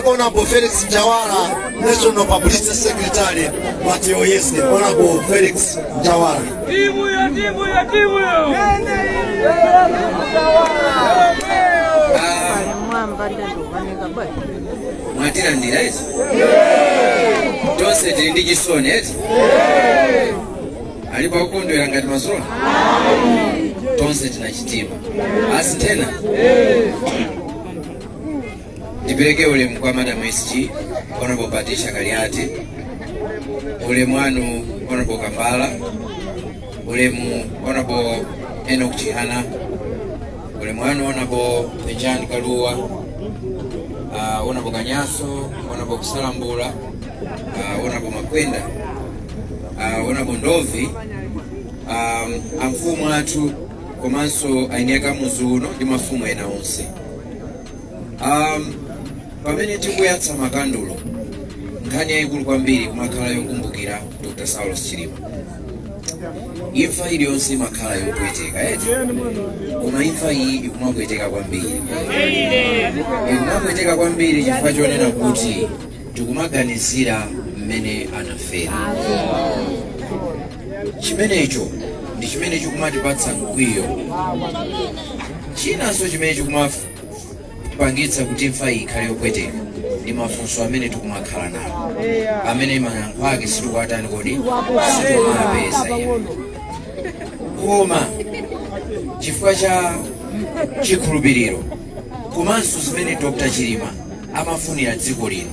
Honorable Felix Njawara, National Publicity Secretary, Mateo Yeske. Honorable Felix Njawara. Timu ya. Mwatira ndira eti? Tonse tili ndi chisoni eti? Alipo kukondwera ngati masolo? Tonse tina chitima. Asi tena? Ndipeleke ulemu kwa Madam SG, Honorable Patricia Kaliati, ulemu wanu Honorable Kambala, ulemu Honorable Enoch Chihana, ulemu wanu Honorable Benjani Kaluwa, Honorable Kanyaso, Honorable Kusalambula, Honorable Makwenda, Honorable Ndovi, amfumu atu komanso aineka muzuno ndi mafumu ena onse. Pamene tikuyatsa makandulo, nkhani yayikulu kwambiri kumakhala yokumbukira Dr. Saulos Chilima. Imfa iliyonse imakhala yopweteka eti, koma imfa iyi ikumapweteka kwambiri. Ikumapweteka kwambiri chifukwa chonena kuti tikumaganizira mmene anafera. Chimenecho ndi chimene chikumatipatsa mkwiyo. Chinanso chimene chikumapangitsa kuti imfa iyi ikhale yopweteka ndi mafunso amene tikumakhala nawo, amene mayankho ake situkwatani kodi situmapeza ya. Koma chifukwa cha chikhulupiriro komanso zimene Dr. Chilima amafunira dziko lino,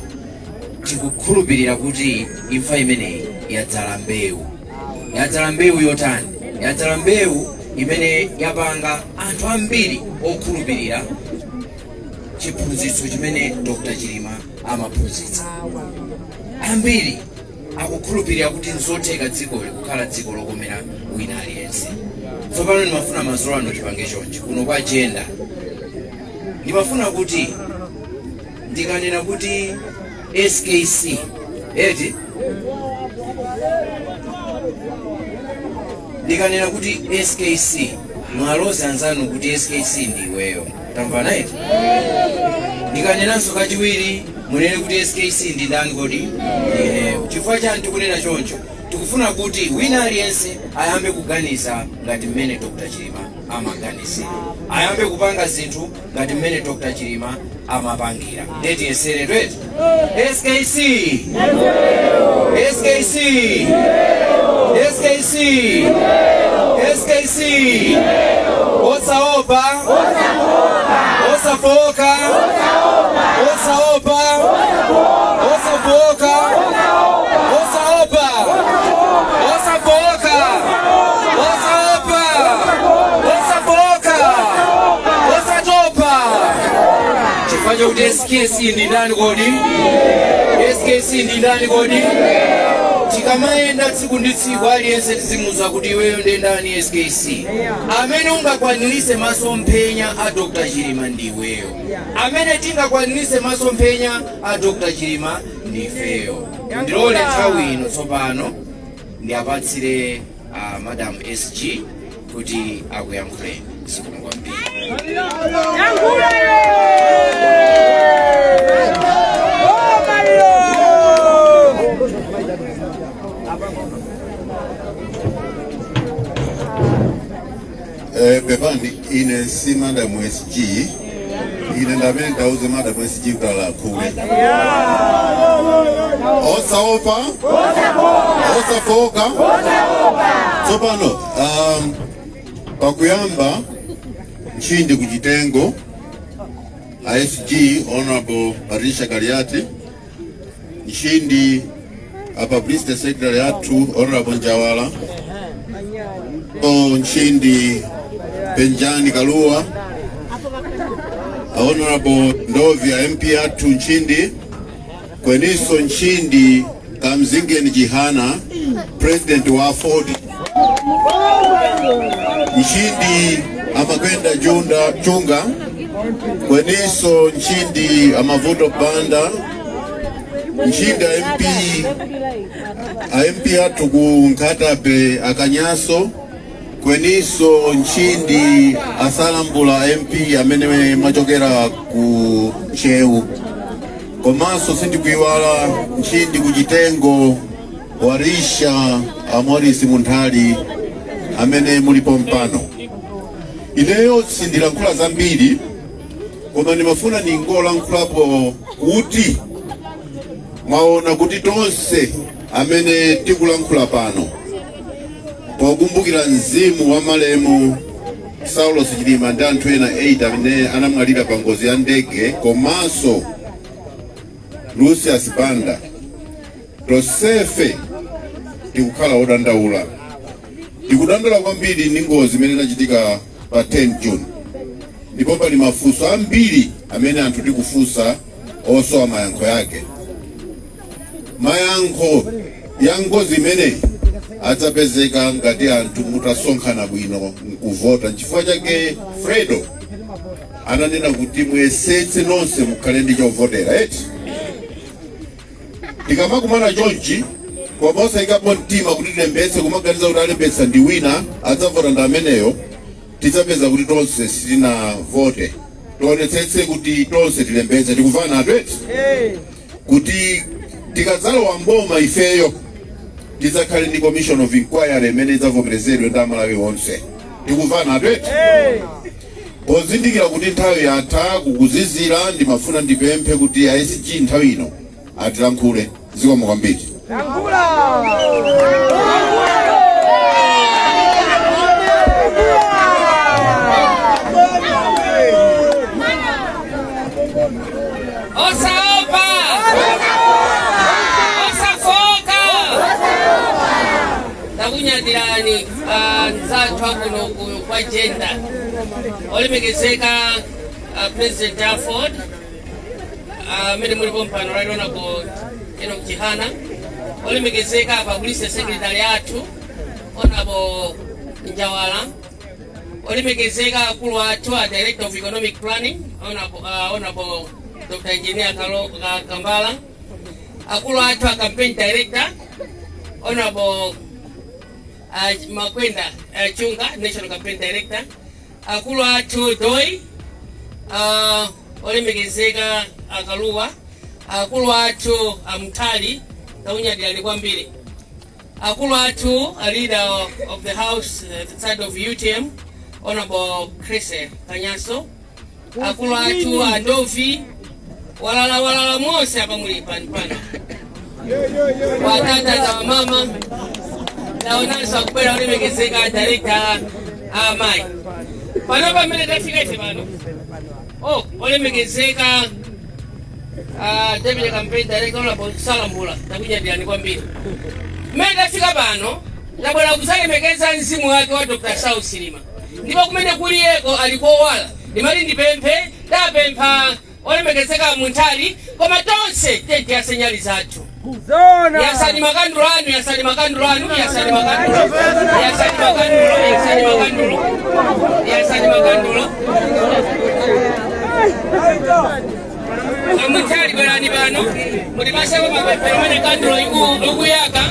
tikukhulupirira kuti imfa imeneyi yadzala mbewu. Yadzala mbewu yotani? Yadzala mbewu imene yapanga anthu ambiri okhulupirira chiphunzitso chimene Dr. Chilima amaphunzitsa. Ambiri akukhulupirira kuti nzotheka dzikoli kukhala dziko lokomera wina aliyense. Tsopano ndimafuna masolo ano tipange chonchi kuno kwa agenda. Ndimafuna kuti ndikanena kuti SKC eti ndikanena kuti SKC mwalozi anzanu kuti SKC ndiweyo. Tamvana eti? Ndikanenanso kachiwiri munene kuti SKC ndi ndani kodi? Chifukwa chani tikunena choncho? Tikufuna kuti wina aliyense ayambe kuganiza ngati mmene Dr. Chilima amaganizira. Ayambe kupanga zinthu ngati mmene Dr. Chilima amapangira. Ndeti yesere tweti? SKC! SKC! SKC! SKC! Osaopa! Osafoka! Osaopa! Osafoka! Osaopa! Osafoka! Osaopa! Osafoka! Osatopa! Chifanya kuti SKC ndi ndani kodi? SKC ndi ndani kodi? Tikamaenda tsiku ndi tsiku aliyense tizimuza kuti iweyo ndi ndani SKC. Amene ungakwanirise masomphenya a Dr. Chilima ndi iweyo. Amene tingakwanirise masomphenya a Dr. Chilima ndi ifeyo. Ndilole nthawi ino tsopano ndiapatsire Madam SG kuti akuyankhule zikomo kwambiri. Bevandi ine si Madam SG, ine ndamene ndauze Madam SG kutala kule. Osaopa, osafoka, tsopano pakuyamba nchindi kuchitengo SG Honorable Patricia Kaliati, nchindi Publicity Secretary atu Honorable Njawara, nchindi Benjani Kaluwa, Honorable Ndovi MP atu nchindi, kweniso nchindi Kamzingeni Jihana, President wa Ford, nchindi Amakwenda Chunga, kweniso nchindi Amavuto Banda, nchindi MP atu kunkatabe Akanyaso, kweniso nchindi Asalambula MP amene machokera ku Chewu, komanso sindikuiwala nchindi kujitengo warisha Morris Munthali amene mulipo mpano. Ineyo sindilankhula zambiri koma ndimafuna ningolankhulapo kuti mwaona kuti tonse amene tikulankhula pano pokumbukira mzimu wa malemu Saulo Chilima ndi anthu ena 8 amene anamwalira pa ngozi ya ndege komanso Lucius Banda, tonsefe tikukhala odandaula. Tikudandaula kwambiri ndi ngozi imene inachitika pa 10 June. Ndipo pali mafunso ambiri amene anthu tikufunsa osowa mayankho yake. Mayankho ya ngozi imeneyi adzapezeka ngati anthu mutasonkhana bwino kuvota. Chifukwa chake Fredo ananena kuti mwesetse nonse mukhale ndi chovotera eti. Tikamakumana chonchi komanso ikapo mtima kuti tilembetse kumaganiza kuti alembetsa ndi wina adzavota ndi ameneyo, tidzapeza kuti tonse sitinavote. Tionetsetse kuti tonse tilembetse. Tikuvana eti kuti tikadzalowa mboma ifeyo tidzakhale ndi commission of inquiry imene idzavomerezedwe ndi Amalawi onse. Tikuvana eti pozindikira kuti nthawi yatha kukuzizira, ndimafuna ndipemphe kuti ASG nthawi ino atilankhule. Zikomo kwambiri. Takunyadirani nzatwa kuno kwa agenda olemekezeka President Afford amene mulipo mpano right honorable Enoch Chihana, olemekezeka Publicity Secretary athu honorable Njawala, olemekezeka akulu athu a Director of Economic Planning honorable Dr. Engineer Kambala, akulu athu a Campaign Director honorable Makwenda Chunga, National Campaign Director, akulu athu Doi, olemekezeka Akaluwa, akulu athu Mtali takunyadirani kwambiri, akulu athu a leader of the house the side of UTM honorable Chris Kanyaso, akulu athu Adovi walala mose apa muli pano watata za mama naonanso akubwera olemekezeka director amayi pano pamene tafika ife pano olemekezeka Deputy Campaign Director honorable Salambula takunyadirani kwambiri. Mmene tafika pano tabwera kuzalemekeza mzimu wake wa Dr. Saulo Chilima, ndipo kumene kuliyeko alikowala ndimati ndipemphe tapempha olemekezeka Munthali koma tonse tenti ya senyali zathu yasani makandulo anu, yasani makandulo anu, yasani makandulo, yasani makandulo, yasani makandulo, yasani makandulo. Munthali bwerani bano mulipaseko mapepero mene kandulo ikuyaka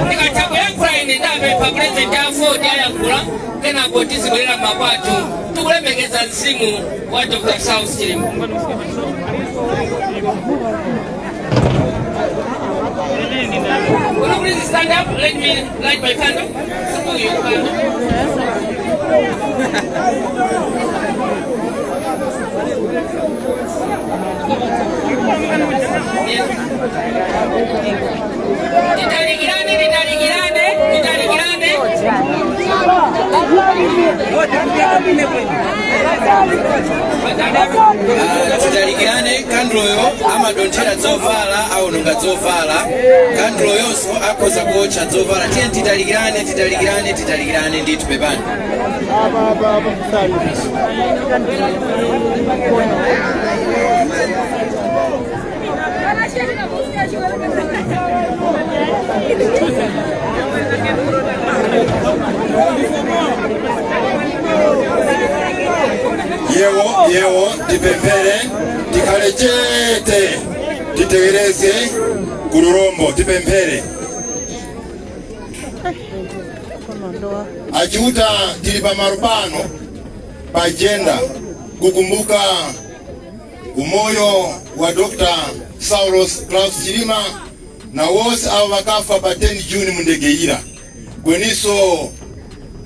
ndikatako yankhula ine ndapempha President Afford ayankula kenako tizibwerera makwatu tikulemekeza mzimu wa Dr. Saulo Chilima. Will you please stand up? Let me light my candle. Support your candle. Titalikirane kanduloyo amadonthera zovala aononga zovala, kanduloyonso akhoza kuotcha zovala. Tiye titalikirane ndithu pepani. Yewo tipemphere tikhale chete titegereze kulurombo tipemphere achiuta tili pa marupano pa agenda kukumbuka umoyo wa Dr. Saulos Klaus Chilima na wose abo bakafa pa 10 Juni mundegeira gweniso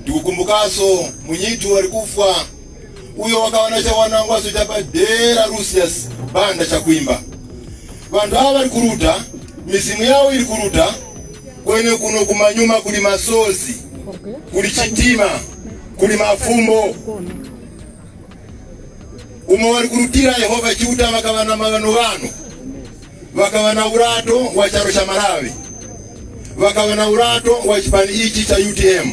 tikukumbukaso munyitu walikufa uyo wakawana cha wanangwaso chapa dera Rusias banda cha kuimba vandu hawa walikuruta misimu yao ilikuruta kwene kuno kumanyuma kuli masozi kuli chitima kuli mafumbo umo walikurutira Yehova Chiuta wakawana magano gano wakawana urato wa charo cha Malawi wakawana urato wa chipani ichi cha UTM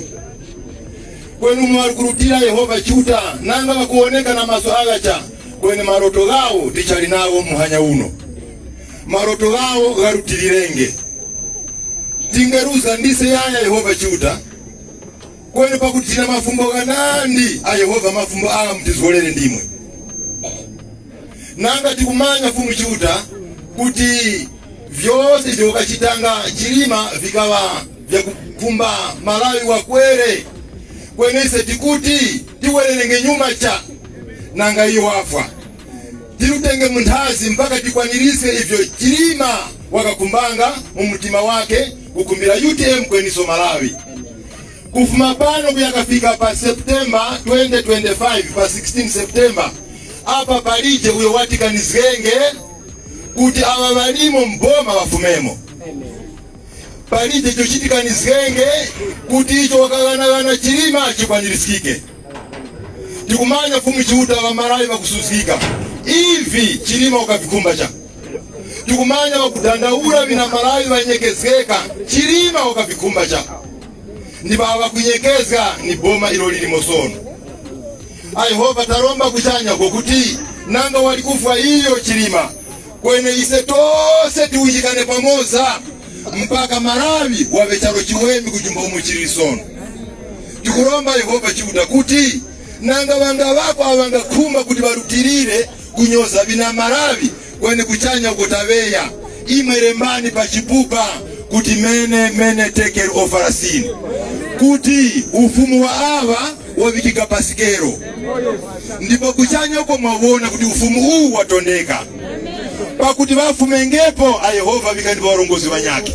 kwenu umo walikurutira Yehova Chiuta nanga wakuoneka na maso agacha kwene maroto gao tichali nao muhanya uno maroto gao garutilirenge tingeruza ndise yaya Yehova Chiuta kwene pakutina mafumbo ganandi a Yehova mafumbo aga mtizolele ndimwe nanga tikumanya Fumu Chiuta kuti vyose vyokachitanga Chilima vikawa vya kukumba Malawi wakwere kwenese tikuti tiwelenge nyuma cha nanga iyo wafwa tilutenge muntazi mpaka tikwanirise ivyo Chilima wakakumbanga mumutima wake kukumbira UTM kweniso Malawi kufuma pano kuyakafika pa September 2025 pa 16 September apa palije uyo watikanizgenge kuti aba balimo mboma wafumemo palije chochitikanizgenge kuti icho wakagana Chilima chikwanirisike tikumanya Fumu Chiuta wa Malawi wakususika hivi Chilima ukavikumba cha tikumanya wakudandaura vina Malawi wanyekezeka Chilima ukavikumba cha ni baba kunyekeza ni boma ilo lilimosono Yehova taromba kuchanya kuti nanga walikufa hiyo Chilima kwene ise tose tiujikane pamoza mpaka Malawi wawe charo chiwemi kujumba umuchirisono tikuromba Yehova Chiuta kuti nanga wanga wako awanga kumba kuti barutirire kunyoza bina Malawi kwene kuchanya ukutaweya imerembani pachipupa kuti mene take care of Farasini kuti ufumu wa awa wavikiga pasikero ndipo kuchanya uko mwawona kuti ufumu huu watondeka pakuti bafumengepo a Yehova vikandi warongozi wanyake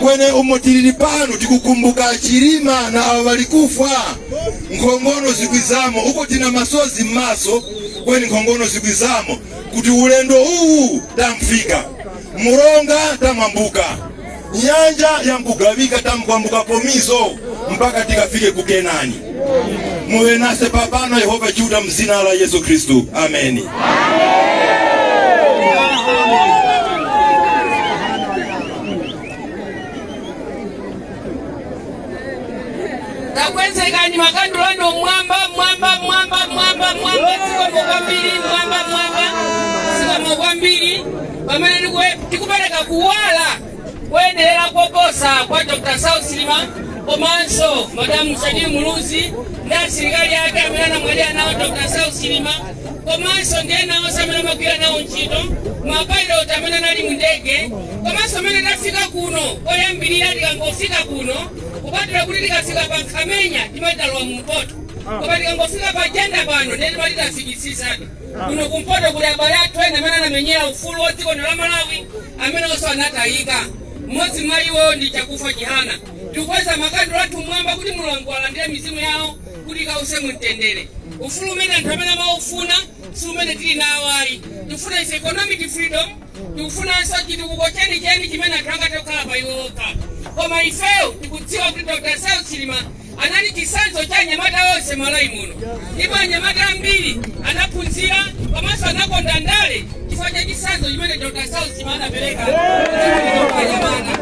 kwene umotiriri pano tikukumbuka Chilima na abalikufa nkongono zikwizamo uko tina masozi maso kwene nkongono zikwizamo kuti ulendo huu tamfika muronga tamambuka nyanja ya mkugavika tamkwambuka pomiso mpaka tikafike kukenani muwe nase papano Yehova Chiuta mzina la Yesu Kristu ameni takwenzekani makandulano mwamba siko mokwambiri pamene tikupereka kuwala kuendelera koposa kwa Dr. Saulos Chilima komanso Madamu Shadidi Muluzi ndi asilikali yake amene anamwalira nawo Dr. Saulos Chilima komanso ndiye nawo samene magwira nawo ntchito mapiloti amene anali mu ndege komanso amene tafika kuno koyambirira tikangofika kuno kupatula kuti tikafika pa Nkhamenya timadalwa mumpoto koma tikangofika pa jenda pano ndiye timatitafikisisana kuno kumpoto kuli abale athu ena amene anamenyera ufulu wa dziko la Malawi amene onse anatayika mmodzi mwa iwo ndi Chakufa Chihana tikukweza makandlo athu mwamba kuti Mulungu alandire mizimu yawo kuti kause mumtendere ufulu umene anthu amene amaufuna si umene tili nawo ayi tikufuna ise economic freedom tikufunanso chitukuko chenicheni chimene anthu angatokhala pa iwo okha koma ifeyo tikudziwa kuti Dr. Saulos Chilima anali chisanzo cha anyamata onse Malawi muno ndipo anyamata ambiri anaphunzira komanso anakonda ndale chifukwa cha chisanzo chimene Dr. Saulos Chilima anapereka anyamata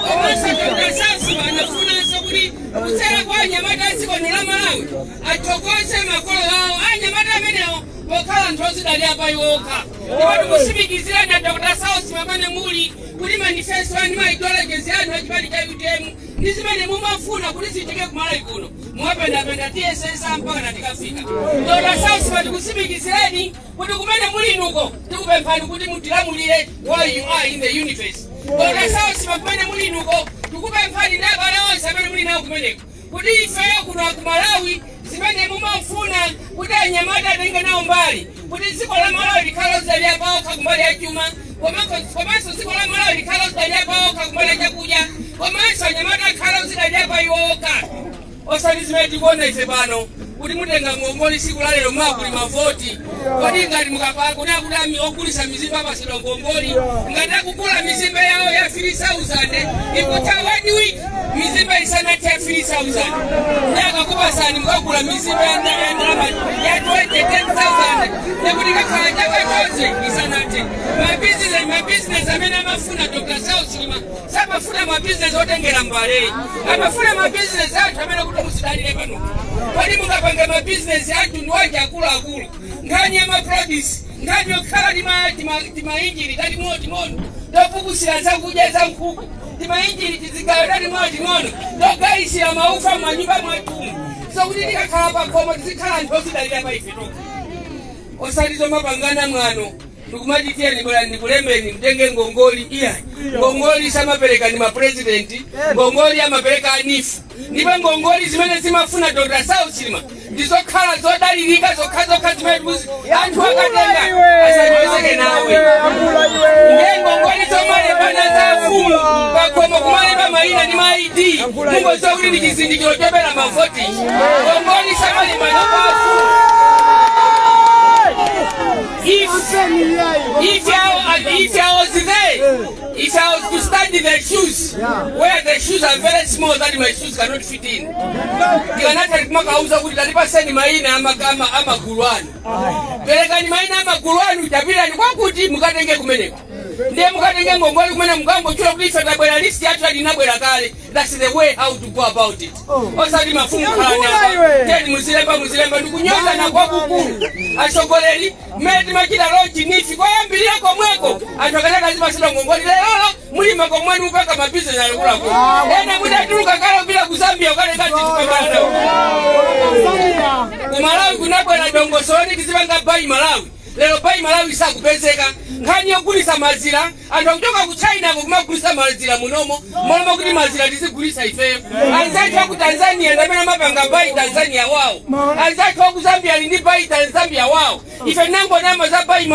komanso Dr. Saulos Chilima anafunanso kuti kutsera kwa anyamata a dziko la Malawi athokoze makolo awo anyamata amenewo pokhala anthu ozidalira pa iwo okha ndipo tikusimikizira na Dr. Saulos Chilima amene muli kuti manifesto anu ma ideologies anu achipali cha UTM ndi zimene mumafuna kuti zichitike ku Malawi kuno mwapendapenda TSS mpaka na tikafika Dr. Saulos Chilima tikusimikizireni kuti kumene muli nuko tikupemphani kuti mutilamulire while you are in the universe Dr. Saulos Chilima kumene muli nuko tikupemphani ndi abale onse amene muli nawo kumeneko kuti ifeyo kuno ku Malawi zimene mumafuna kuti anyamata atenge nawo mbali kuti dziko la Malawi likhale lozidalira pawokha kumbali ya chuma komanso dziko la Malawi likhala usidalira paokha kumene chakuja komanso anyamata akhala usidalira pa iwoka osati zimene tikuona ife pano kuti mutenga ngongoli siku la lero mwakuli mavoti kodi ngati mukapanga kuti ogulisa mizimba apasidwa ngongoli ngati akugula mizimba yawo ya 3,000 ikutha 1 week mizimba isanati ya 3,000 ndakakupasani mukagula mizimba ya ndalama ya 10,000 nekuti kakhala chakachonse isanati mabizinesi amene amafuna Dr. Sausi Chilima samafuna mabizinesi otengera mbale amafuna mabizinesi athu amene kuti musidalire pano kodi mukapanga mabizinesi athu ndiwaje akuluakulu nkhani ya maproduce ngati yokhala timainjini tatimono topukusira zakudya za nkhuku timainjini tizigayo tatimono togayisira maufa manyumba mwatumu sokuti tikakhala pakhomo tizikhala anthu osidalira pa ife toka osatizo mapangana mwano ndikumachitiyeni bwera ndikulembeni mtenge ngongoli iya ngongoli samapereka ni mapresidenti ngongoli amapereka anifu ndipo ngongoli zimene zimafuna Dr. Sausi Chilima ndizokhala zodalirika zokha zimene anthu akatenga asanyozeke nawe ngongoli zomalembana za fumu pakhomo kumalemba mayina ndi maidi mungoziwa kuti ndi chizindikiro chopera mavoti ngongoli samalembana pa fumu. If I was there, if I was to stand in the shoes, where the shoes are very small that my shoes cannot fit in, ndikanatali kumakauza kuti talipaseni maina ama gulwani. Pelekani maina ama gulwani utapira ni kwa kuti mukatenge kumeneko. Ndiye mukatenge ngongoli kumene mukambo chula kuti ife tabwera list yathu alinabwera kale. That's the way how to go about it. Osati mafumu khalani. Teni muzilemba ndikunyoza na kwa kukulu. Ashogoleri meti machita lonchi nifi kwa yambili yako mweko atokataka zipa sila ngongoli lelo mulima kwa mwenu upaka mabize na lukula kwa ena mwita tuluka kala bila kuzambia ukale kati tukabana Kumalawi kunabwa na dongosoni kizibanga bai Malawi lelo bai Malawi saa kupezeka nkani yokulisa mazira ando kutoka ku China kumakulisa mazira munomo muloma kuti mazira tizigulisa ifeyo alizati waku Tanzania ndamena mapanga bai Tanzania wao alizati waku Zambia lindi bai Zambia wao ife nango nama za bai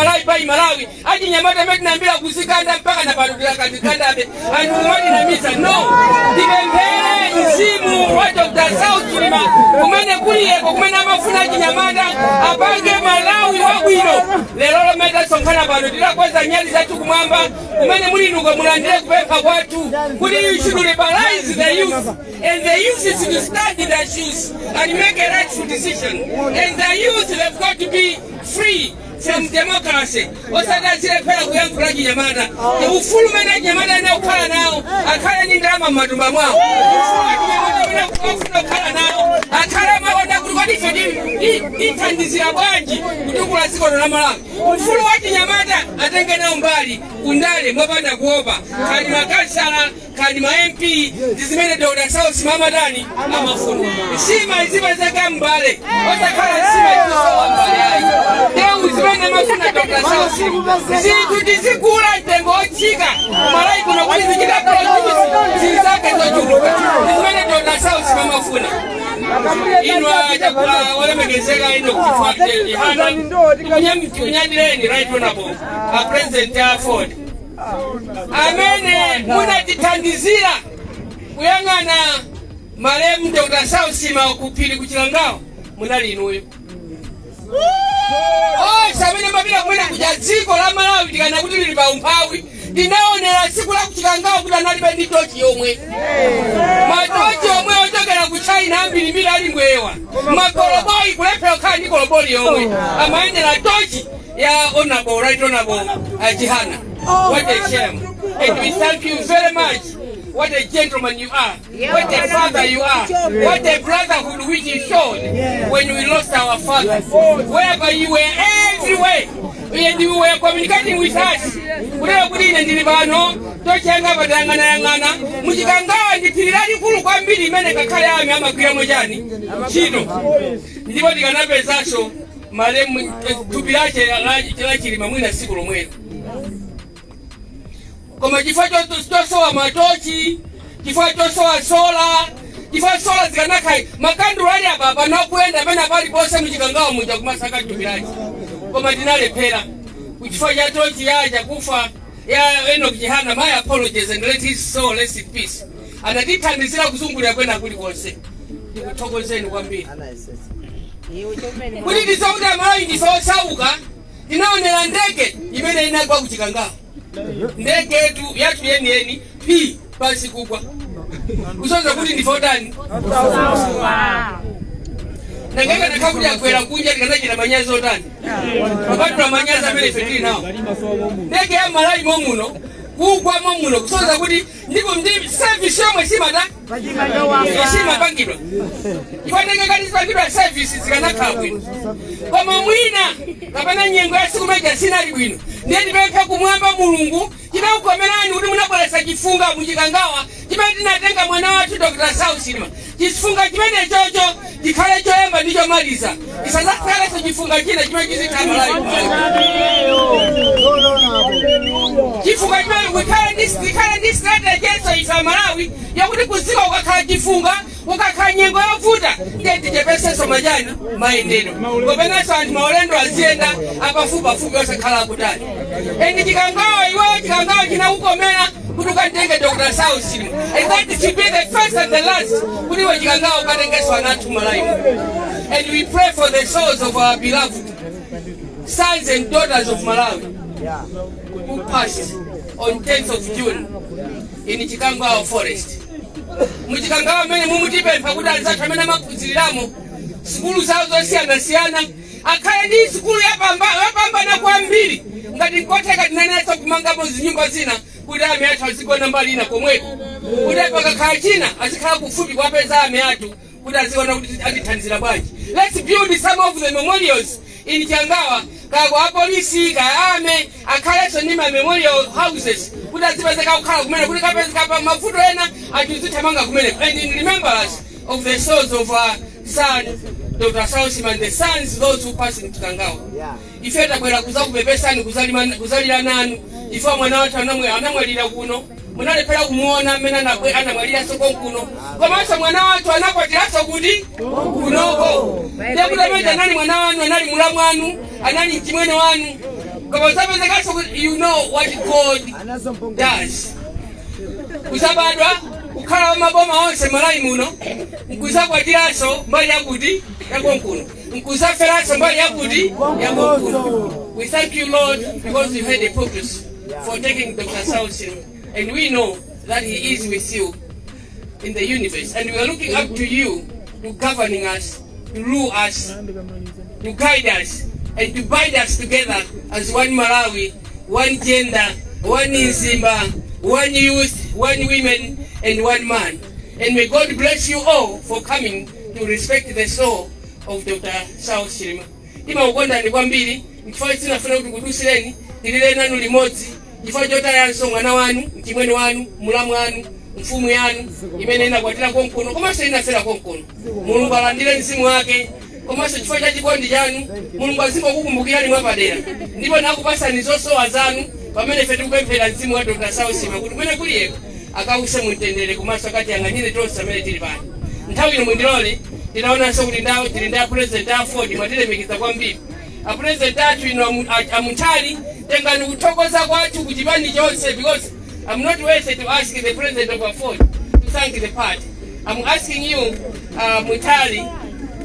Malawi aji nyamata meti nambila kusikanda mpaka na padudila katikanda abe antumani na misa no dibembele nzimu wa Dr. Sausi Chilima kumene kuliyeko kumene amafuna aji nyamata apange Malawi wabwino lelo meta sonkana pano tila kwanza nyali za tukumamba kumene mulinuka mulandire kupepa kwatu kuti you should liberalize the youth and the youth is to stand in their shoes and make a rightful decision and the youth they've got to be free from democracy. Osada zile pela kuyankula nyamata ufulu mena nyamata na ukala nao akala ni ndama madumba mwao ukala nao akala mawanda kulukodi fedi itandizira bwanji kutukula ziko na Malawi ufulu wati nyamata atenge nao mbali kundale mwapanda kuopa kani makansala kani ma MP zizimene Dr. Sausi mama dani amafunu sima iziba zaka mbale otakala sima izisowa mbale ayi zimene mafuna Dr. Sausi zitu tizikula ntengo ochika Malawi kuno kulizichika kwa zizake zochuluka zimene Dr. Sausi mamafuna inwa chakula wale megezeka ino kufakte ihana kunyandireni right honorable a president Ford amene muna titandizira kuyangana malemu Dr. Sausi Chilima kupili kuchilangao munali inuyo samene mabila kumena kuja dziko la Malawi tikana kuti lili pa umphawi tinaonera siku la kuchilangao kuti analibe ndi tochi yomwe matochi yomwe ochokera ku China ambiri ali ngwewa makoloboi kulephera kukhala ndi koloboi yomwe amaendera tochi ya honorable right honorable Ajihana. What a shame. And we thank you very much. What a gentleman you are. What a father you are. What a brotherhood which you showed when we lost our father. Wherever you were, everywhere. And you were communicating with us. Kuleo kulina ndilibano, tochanga badangana yangana, mchikangawa ndipirirani kulu kwa mbili mene kakale ame ama kuya mojani. Chino. Ndipo tikanape zasho, malemu tubilache la Chilima mwina siku lomwelo. Kama kifaa chosowa matochi, kifaa chosowa sola, kifaa sola zikanakai, makandu wali ababa na kuenda mena bali pose mchikangawa mwita kumasaka tubilache. Kama dinale pera, kifaa ya tochi yaja kufa, ya Enoch Chihana, my apologies and let his soul rest in peace. Anatithandizira kuzungulira kwena kuli konse. Ndikuthokozeni kwambiri. Kuti ndisauta Malawi ndisosauka, ndinaonera ndege imene inagwa kuchikangao. Ndege yatu yeni pasi kugwa. Kusoza kuti ndifotani. Nangeka nakakuti akwera kunja tikanachita manyazi otani. Mapatula manyazi amene fetili nawo. Ndege ya Malawi momuno, kugwa momuno, kusoza kuti ndipo service yomwe simata. Isima pangidwa. Ifanenge kati pangidwa service zikanakhala bwino. Koma mwina kapena nyengo ya siku meja sinali bwino. Ndiye ndipempha kumwamba Mulungu chinakukomerani kuti munabweresa chifunga muchikangawa chimene tinatenga mwana wathu Dr. Saul Chilima. Chifunga chimene chocho chikhale choyamba ndicho maliza. Isazakhalenso chifunga china chimene chizikhala Malawi. Chifunga chimene kukhale ndi strategy ifa Malawi yakuti kuzika ukakhala chifunga ukakhala nyengo yovuta ngeti chepeseso majani maendedwe. Kopenanso anthu maulendo aziyenda apafupafupi osakhala kutali. Endi chikangawa iweyo chikangawa chinakukomera kuti ukatenge Dr. Saul Chilima. And that should be the first and the last kuti iwe chikangawa ukatengeso anathu Malawi. And we pray for the souls of our beloved sons and daughters of Malawi who passed on 10th of June in Chikangawa forest. Muchikangawa mene mumutipempha kuti alizathu amene amaphunziriramo sikulu zawo zosiyana-siyana akhale ndi sikulu yapambana kwambiri ngati nkotheka tinenetsa kumangamo zinyumba zina kuti ame athu azigona mbali ina komweko kuti pakakhala china azikhala kufupi kwapeza ame athu kuti aziona kuti atithandizira bwanji. Let's build some of the memorials in Chikangawa kwa apolisi ka ame akhalenso ndi memorial houses kuti azipezeka kukhala kumene kuti kapezeka pa mavuto ena atizithamanga kumene. And in remembrance of the souls of our son Dr. Saul Chilima and the sons those who passed in Chikangawa. Ife tabwera kuzakupepesani kuzalira nanu ife mwana wathu anamwalira kuno munalephera kumuona amene anamwalira soko kuno komanso mwana wathu anakwatiranso kuti kunoko ndekuti amene anali mwana wanu anali mulamu wanu anali mchimwene wanu koma zapezekanso kuti you know what God does. Kuzabadwa kukhala maboma onse Malawi muno nkuzakwatiranso mbali yakuti yakonkuno nkuzaferanso mbali yakuti yakonkuno. We thank you, Lord, because you had a purpose for taking Dr. Saul Chilima, and we know that he is with you in the universe, and we are looking up to you to governing us, to rule us, to guide us, and to bind us together as one Malawi, one gender, one Nzimba, one youth, one women, and one man. And may God bless you all for coming to respect the soul of Dr. Saul Chilima. Ima ukonda ni kwambiri, nchifaa sinafuna kuti kudusireni, nilile nanu limodzi, nchifaa jota yanso mwana wanu, mchimwene wanu, mulamu wanu, mfumu yanu, imene ina kwa tila konkono, komaso ina fela konkono. Mulungu alandile msimu wake, komaso chifaa cha chikondi janu, Mulungu azimbo kukumbukirani mwapadera. Ndipo na kupasa nizoso wazanu, pamene fetu kupempela msimu wa Dr. Saul Chilima, kutumene kulieko, akawuse mwitendele kumaso kati yanganyine tonsa mele tilipani. Ntawi ino mwindilole, tinaona so kuti ndawo tilinda president Ford matile mikiza kwambiri. A president athu ino amutali tengani kuthokoza kwathu kuchipani chonse because I'm not wasted to ask the president of Ford to thank the party. I'm asking you Mutali,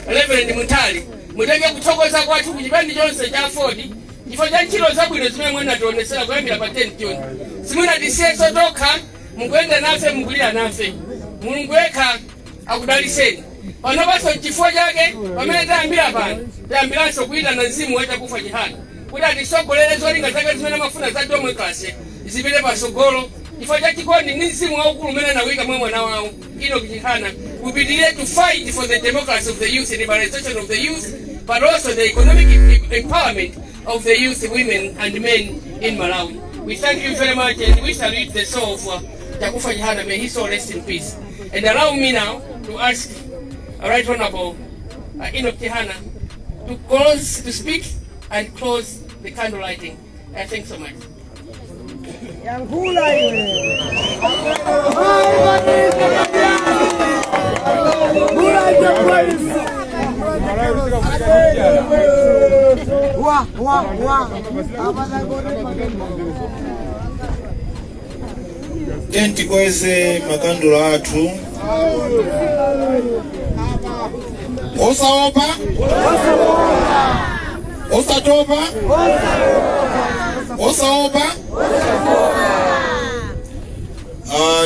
Reverend Mutali, mutenge kuthokoza kwathu kuchipani chonse cha Ford. Chifo cha ntchito zabwino zimene mwena tionesera kuyambira pa 10 June. Simuna disiyeso toka mukwenda nafe mukulira nafe. Mulungu yekha akudaliseni. Panobaso chifo chake pamene tayambira pano tayambiranso kuita na mzimu wachakufa jihana kuti atisogolere zolinga zake zimene mafuna za democracy zipite pasogolo chifo cha chikondi ndi mzimu waukulu umene anawika mwa mwana wawo Enoch Chihana. We begin to fight for the democracy of the youth and liberalization of the youth, but also the economic empowerment of the youth, women and men in Malawi. We thank you very much and we salute the soul of Chakufa Chihana. May his soul rest in peace. And allow me now to ask Right Honorable Enoch Chihana to speak and close the candle lighting. Thanks so much. tenti kweze makandula athu osaopa osatopa osaopa.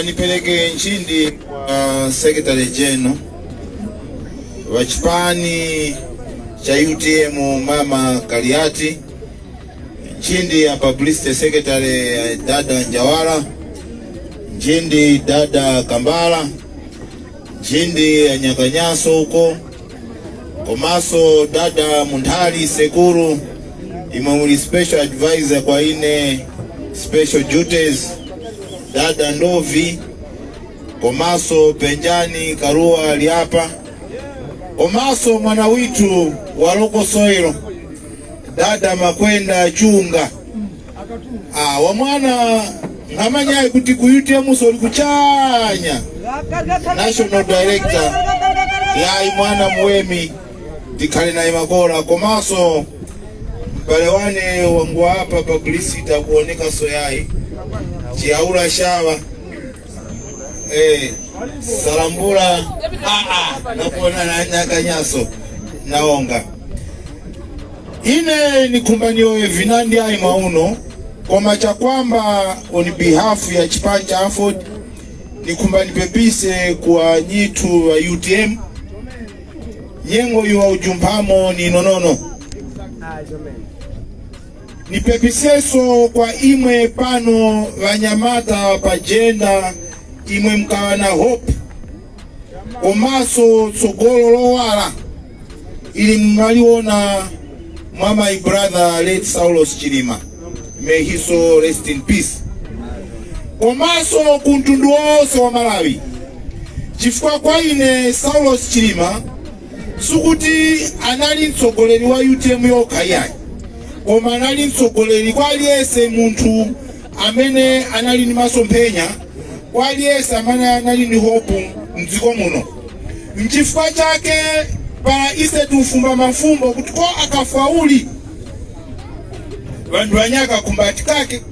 Nipeleke nchindi kwa Secretary General wa chipani cha UTM Mama Kaliati, nchindi ya Publicity Secretary dada Njawala, nchindi dada Kambala, nchindi ya Nyakanyaso huko Komaso dada Mundhali Sekuru, imamuli special advisor kwa ine special duties dada Ndovi Komaso Penjani Karua Liapa Komaso mwana witu waloko Soiro dada Makwenda Chunga wa mwana ngamanya kuti kuyutia musoli kuchanya National Director ya mwana mwemi dikali na imagora Komaso mpalewane wangu hapa publicity kuoneka soyai chiaura shawa salambula na kuona na Nyakanyaso naonga ine nikumbanio vinandi ai mauno kwa macha kwamba on behalf ya chipanja Afford nikumbani pepise kwa nyitu wa UTM nyengo yuwa ujumpamo ni nonono ni pepiseso kwa imwe pano wanyamata pajenda imwe mkawana hope Komaso tsogolo lowala ili mmaliona mama my brother late Saulos Chilima, may he so rest in peace. Komaso kuntundu wose wa Malawi chifukwa kwa ine Saulos Chilima sukuti anali mtsogoleri wa UTM yokayai koma anali mtsogoleri kwa aliyese muntu amene anali ni masomphenya kwa aliyese amene anali ni hope mdziko muno. Mchifukwa chake para ise tufumba mafumbo kuti ko akafauli vandu wanyaka kumbati kake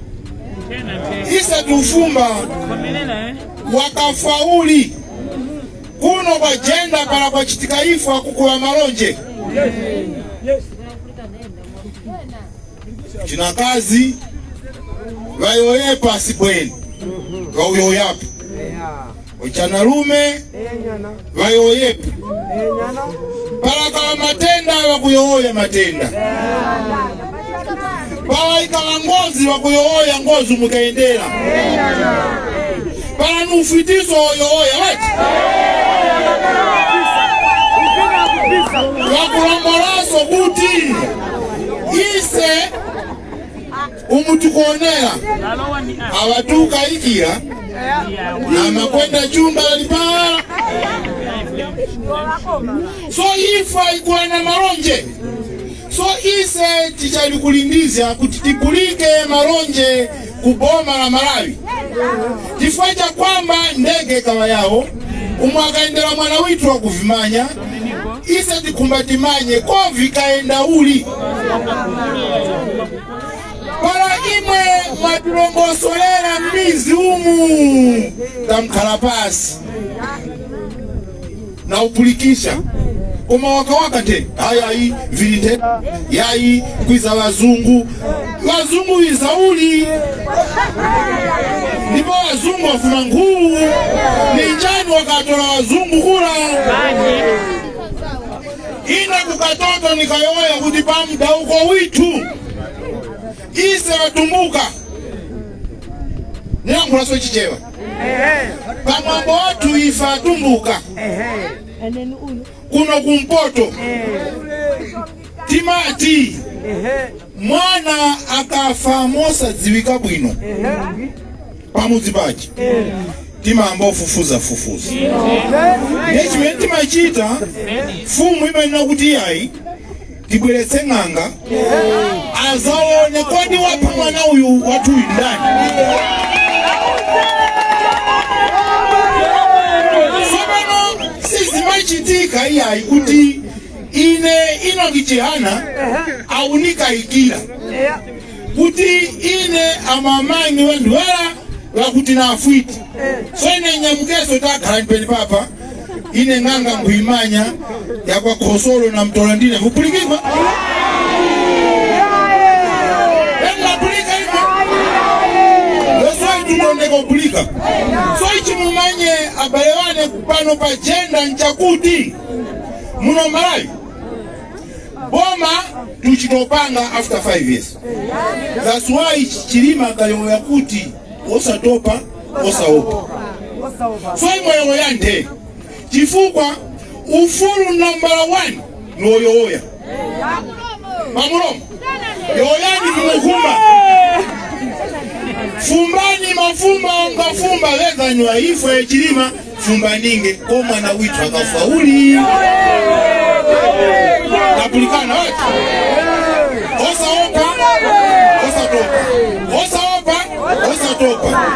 ise tufumba wakafauli kuno kwa jenda para kwa chitikaifu akukula malonje china kazi vayoyepa sibweni vauyoyapi uchanalume vayoyepa para matenda wakuyoya matenda para ikala ngozi wakuyoya ngozi mukaendera para nufitiso yoya wati wakulamolaso kuti ise umutukonera awatuka ikira na Makwenda Chunga walipala so ifa ikuana malonje so ise tichali kulindizya kuti tipulike malonje kuboma la Malawi tifuacha kwamba ndege kawa yao umwakaendela mwana witu wa kuvimanya ise tikumbatimanye kovi kaenda uli para imwe matulongosolera mbizi umu tamkalapasi na upulikisha kuma waka te ayayi vilite yayi kwiza wazungu izauli ndipo wazungu wafuna nguu ni njani wakatola wazungu kula ina kukatoto nikayoya kutipa mda uko witu ise watumbuka nilankulaso chichewa pamwambo watu ifa atumbuka kuno kumpoto timati mwana akafa mosa ziwika bwino pamuzi pachi timamba ufufuza nechimene timachita fumu imenena kuti yayi tibweretse ng'anga azaone kodi wapha mwana uyu watu uyu ndani sabano sizimachitika iyayi kuti ine inokichihana aunika ikira kuti ine amamangi wendwela lakuti na afuiti so ine nyamukeso takhala mpeni papa ine ng'anga nguimanya yakwa khosolo na mtola ndine vupulikima kupulika so ichi mumanye abalewane kupano pa jenda nchakuti muno Malawi boma tuchitopanga after 5 years. That's why Chilima kaleo yakuti osatopa osaopa so imoyo yante chifukwa ufulu number 1 noyoya mamulomo yoyani kumukumba fumbani mafumba ngafumba weza nywa ifwe Chilima fumba ninge koma na witu akafauli napulikana watu osaopa osatopa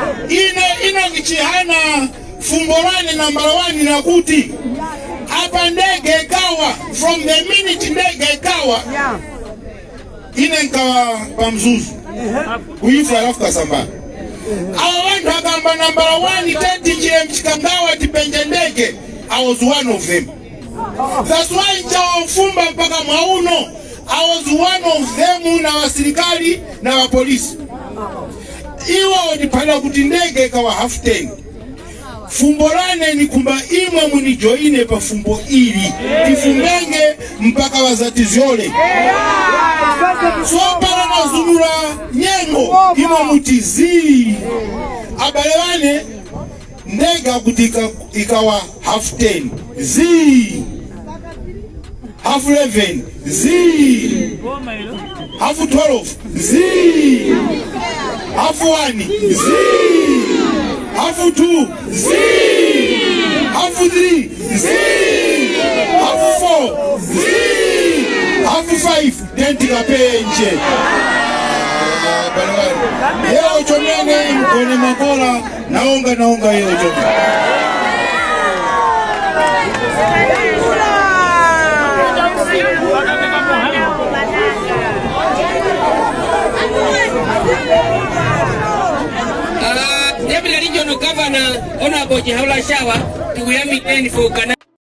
ina kichihana fumbolani nambala 1 na kuti hapa ndege kawa from the minute ndege kawa ine nkawa pamzuzu kuifu alafu kasamba awa wantu akamba nambala 1 tenti chile mchikangawa tipenje ndege. I was one of them. That's why nchao fumba mpaka mwauno I was one of them na wasirikali na wapolisi iwa odipala kuti ndege kawa half 10 fumbolane ni kumba imwe munijoine pa fumbo ili tifumbenge mpaka wazatiziole so pala na zunura nyengo imwe mutizi abalewane ndege kutika ikawa half 10 zi half 11 zi half 12 zi half 1 zi half 2 zi half 3 zi half 4 zi half 5 denti kapenje yeo chomene mkone makola naonga yeo chomene Deputy Regional Governor Honorable Jihaula Shawa to Miami for